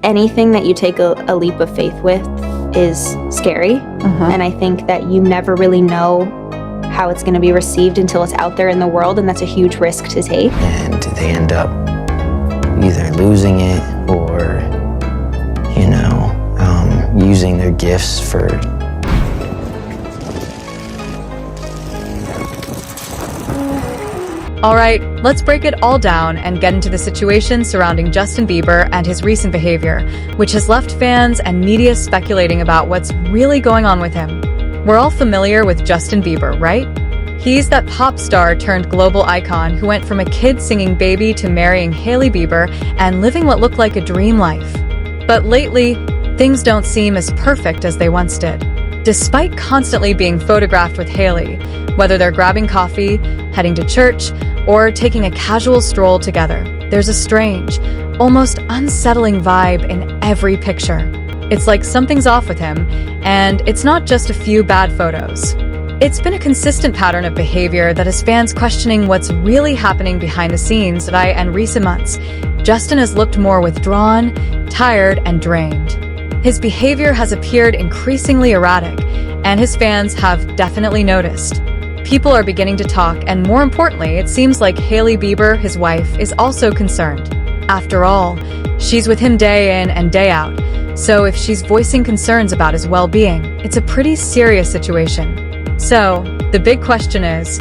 anything that you take a leap of faith with is scary. And I think that you never really know how it's going to be received until it's out there in the world, and that's a huge risk to take. And they end up either losing it or, you know, using their gifts for... All right, let's break it all down and get into the situation surrounding Justin Bieber and his recent behavior, which has left fans and media speculating about what's really going on with him. We're all familiar with Justin Bieber, right? He's that pop star turned global icon who went from a kid singing Baby to marrying Hailey Bieber and living what looked like a dream life. But lately, things don't seem as perfect as they once did. Despite constantly being photographed with Hailey, whether they're grabbing coffee, heading to church, or taking a casual stroll together, there's a strange, almost unsettling vibe in every picture. It's like something's off with him, and it's not just a few bad photos. It's been a consistent pattern of behavior that has fans questioning what's really happening behind the scenes in recent months. Justin has looked more withdrawn, tired, and drained. His behavior has appeared increasingly erratic, and his fans have definitely noticed. People are beginning to talk, and more importantly, it seems like Hailey Bieber, his wife, is also concerned. After all, she's with him day in and day out, so if she's voicing concerns about his well-being, it's a pretty serious situation. So, the big question is,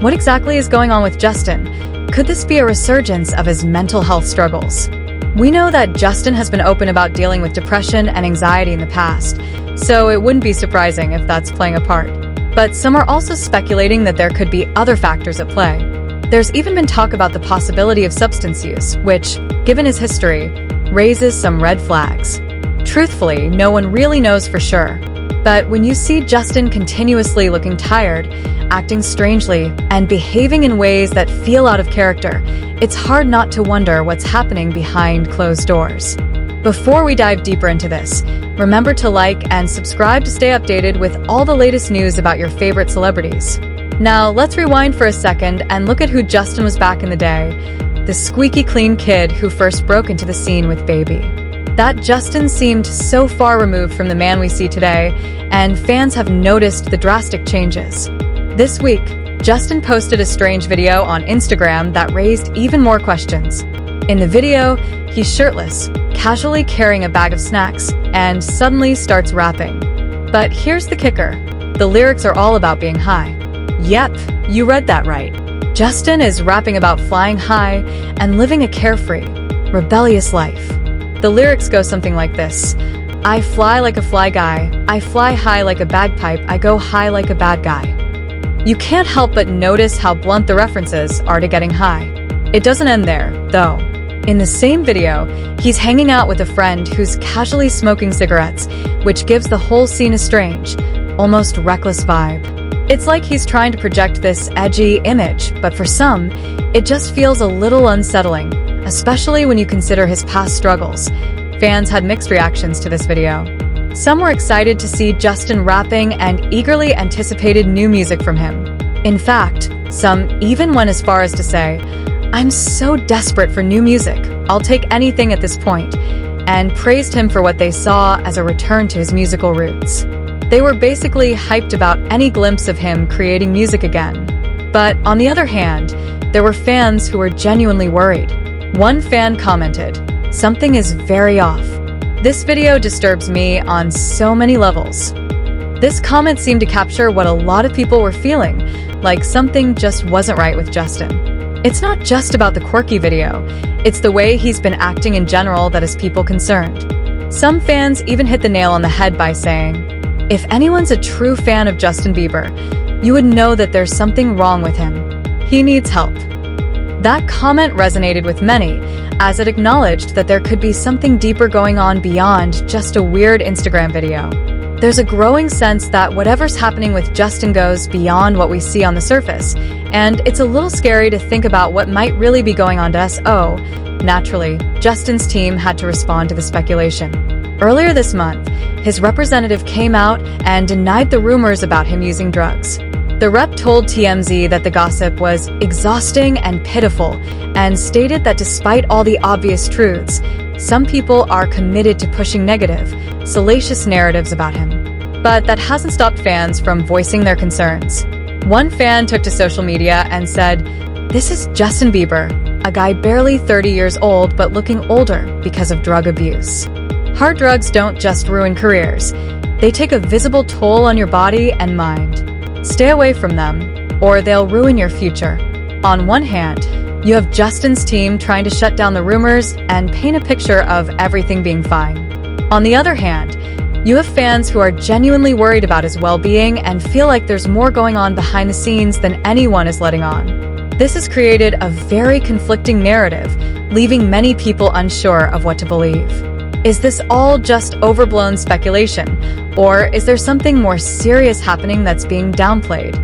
what exactly is going on with Justin? Could this be a resurgence of his mental health struggles? We know that Justin has been open about dealing with depression and anxiety in the past, so it wouldn't be surprising if that's playing a part. But some are also speculating that there could be other factors at play. There's even been talk about the possibility of substance use, which, given his history, raises some red flags. Truthfully, no one really knows for sure. But when you see Justin continuously looking tired, acting strangely, and behaving in ways that feel out of character, it's hard not to wonder what's happening behind closed doors. Before we dive deeper into this, remember to like and subscribe to stay updated with all the latest news about your favorite celebrities. Now, let's rewind for a second and look at who Justin was back in the day, the squeaky clean kid who first broke into the scene with Baby. That Justin seemed so far removed from the man we see today, and fans have noticed the drastic changes. This week, Justin posted a strange video on Instagram that raised even more questions. In the video, he's shirtless, casually carrying a bag of snacks, and suddenly starts rapping. But here's the kicker. The lyrics are all about being high. Yep, you read that right. Justin is rapping about flying high and living a carefree, rebellious life. The lyrics go something like this. I fly like a fly guy. I fly high like a bagpipe. I go high like a bad guy. You can't help but notice how blunt the references are to getting high. It doesn't end there, though. In the same video, he's hanging out with a friend who's casually smoking cigarettes, which gives the whole scene a strange, almost reckless vibe. It's like he's trying to project this edgy image, but for some, it just feels a little unsettling, especially when you consider his past struggles. Fans had mixed reactions to this video. Some were excited to see Justin rapping and eagerly anticipated new music from him. In fact, some even went as far as to say, "I'm so desperate for new music, I'll take anything at this point," and praised him for what they saw as a return to his musical roots. They were basically hyped about any glimpse of him creating music again. But on the other hand, there were fans who were genuinely worried. One fan commented, "Something is very off. This video disturbs me on so many levels." This comment seemed to capture what a lot of people were feeling, like something just wasn't right with Justin. It's not just about the quirky video, it's the way he's been acting in general that has people concerned. Some fans even hit the nail on the head by saying, if anyone's a true fan of Justin Bieber, you would know that there's something wrong with him. He needs help. That comment resonated with many, as it acknowledged that there could be something deeper going on beyond just a weird Instagram video. There's a growing sense that whatever's happening with Justin goes beyond what we see on the surface, and it's a little scary to think about what might really be going on to us. Oh, naturally, Justin's team had to respond to the speculation. Earlier this month, his representative came out and denied the rumors about him using drugs. The rep told TMZ that the gossip was exhausting and pitiful, and stated that despite all the obvious truths, some people are committed to pushing negative, salacious narratives about him. But that hasn't stopped fans from voicing their concerns. One fan took to social media and said, "This is Justin Bieber, a guy barely 30 years old but looking older because of drug abuse." Hard drugs don't just ruin careers. They take a visible toll on your body and mind. Stay away from them, or they'll ruin your future. On one hand, you have Justin's team trying to shut down the rumors and paint a picture of everything being fine. On the other hand, you have fans who are genuinely worried about his well-being and feel like there's more going on behind the scenes than anyone is letting on. This has created a very conflicting narrative, leaving many people unsure of what to believe. Is this all just overblown speculation, or is there something more serious happening that's being downplayed?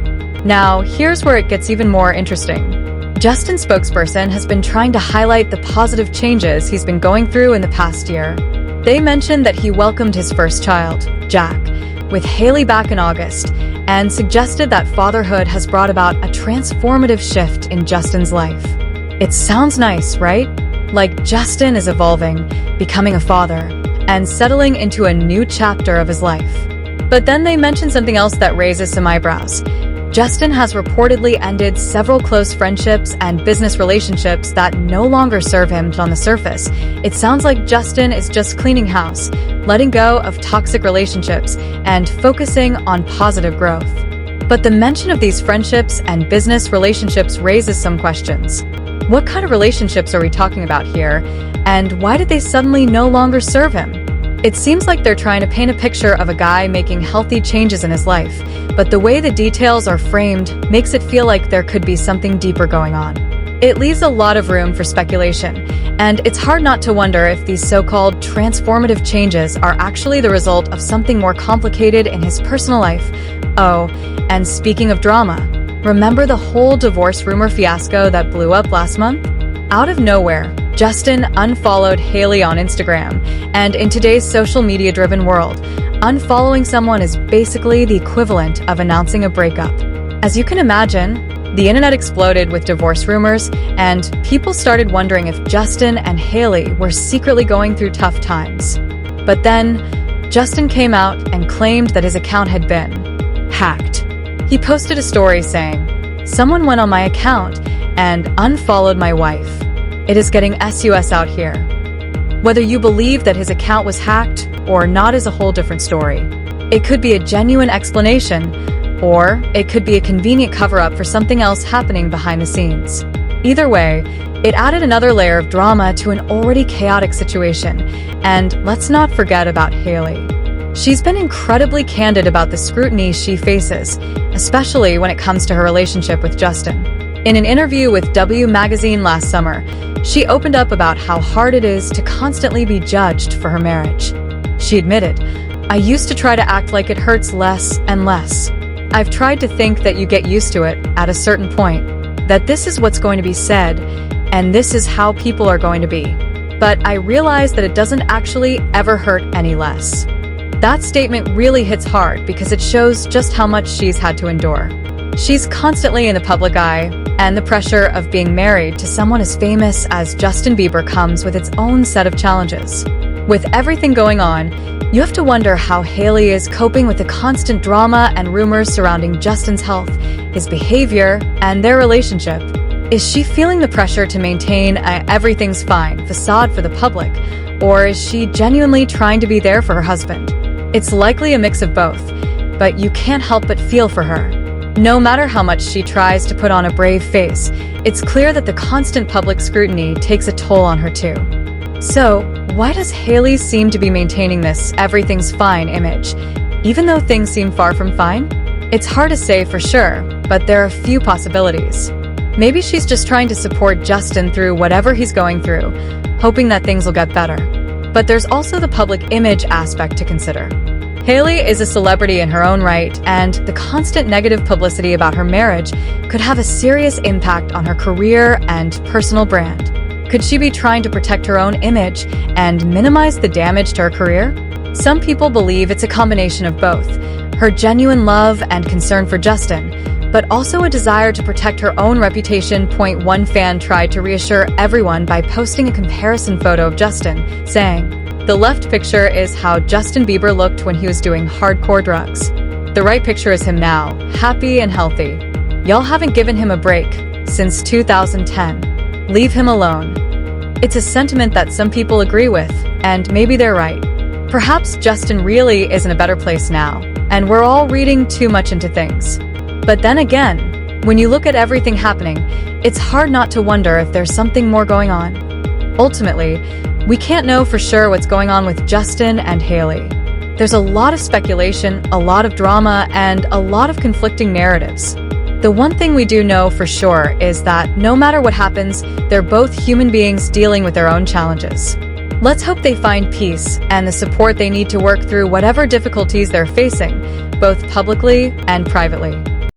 Now, here's where it gets even more interesting. Justin's spokesperson has been trying to highlight the positive changes he's been going through in the past year. They mentioned that he welcomed his first child, Jack, with Hailey back in August, and suggested that fatherhood has brought about a transformative shift in Justin's life. It sounds nice, right? Like Justin is evolving, becoming a father, and settling into a new chapter of his life. But then they mentioned something else that raises some eyebrows. Justin has reportedly ended several close friendships and business relationships that no longer serve him on the surface. It sounds like Justin is just cleaning house, letting go of toxic relationships, and focusing on positive growth. But the mention of these friendships and business relationships raises some questions. What kind of relationships are we talking about here? And why did they suddenly no longer serve him? It seems like they're trying to paint a picture of a guy making healthy changes in his life, but the way the details are framed makes it feel like there could be something deeper going on. It leaves a lot of room for speculation, and it's hard not to wonder if these so-called transformative changes are actually the result of something more complicated in his personal life. Oh, and speaking of drama, remember the whole divorce rumor fiasco that blew up last month? Out of nowhere, Justin unfollowed Hailey on Instagram, and in today's social media-driven world, unfollowing someone is basically the equivalent of announcing a breakup. As you can imagine, the internet exploded with divorce rumors, and people started wondering if Justin and Hailey were secretly going through tough times. But then, Justin came out and claimed that his account had been hacked. He posted a story saying, "Someone went on my account and unfollowed my wife. It is getting sus out here." Whether you believe that his account was hacked or not is a whole different story. It could be a genuine explanation, or it could be a convenient cover-up for something else happening behind the scenes. Either way, it added another layer of drama to an already chaotic situation. And let's not forget about Hailey. She's been incredibly candid about the scrutiny she faces, especially when it comes to her relationship with Justin. In an interview with W Magazine last summer, she opened up about how hard it is to constantly be judged for her marriage. She admitted, "I used to try to act like it hurts less and less. I've tried to think that you get used to it at a certain point, that this is what's going to be said, and this is how people are going to be. But I realized that it doesn't actually ever hurt any less." That statement really hits hard because it shows just how much she's had to endure. She's constantly in the public eye, and the pressure of being married to someone as famous as Justin Bieber comes with its own set of challenges. With everything going on, you have to wonder how Hailey is coping with the constant drama and rumors surrounding Justin's health, his behavior, and their relationship. Is she feeling the pressure to maintain a everything's fine facade for the public, or is she genuinely trying to be there for her husband? It's likely a mix of both, but you can't help but feel for her. No matter how much she tries to put on a brave face, it's clear that the constant public scrutiny takes a toll on her too. So, why does Hailey seem to be maintaining this everything's fine image, even though things seem far from fine? It's hard to say for sure, but there are a few possibilities. Maybe she's just trying to support Justin through whatever he's going through, hoping that things will get better. But there's also the public image aspect to consider. Hailey is a celebrity in her own right, and the constant negative publicity about her marriage could have a serious impact on her career and personal brand. Could she be trying to protect her own image and minimize the damage to her career? Some people believe it's a combination of both, her genuine love and concern for Justin, but also a desire to protect her own reputation. One fan tried to reassure everyone by posting a comparison photo of Justin, saying, "The left picture is how Justin Bieber looked when he was doing hardcore drugs. The right picture is him now, happy and healthy. Y'all haven't given him a break since 2010. Leave him alone." It's a sentiment that some people agree with, and maybe they're right. Perhaps Justin really is in a better place now, and we're all reading too much into things. But then again, when you look at everything happening, it's hard not to wonder if there's something more going on. Ultimately, we can't know for sure what's going on with Justin and Hailey. There's a lot of speculation, a lot of drama, and a lot of conflicting narratives. The one thing we do know for sure is that no matter what happens, they're both human beings dealing with their own challenges. Let's hope they find peace and the support they need to work through whatever difficulties they're facing, both publicly and privately.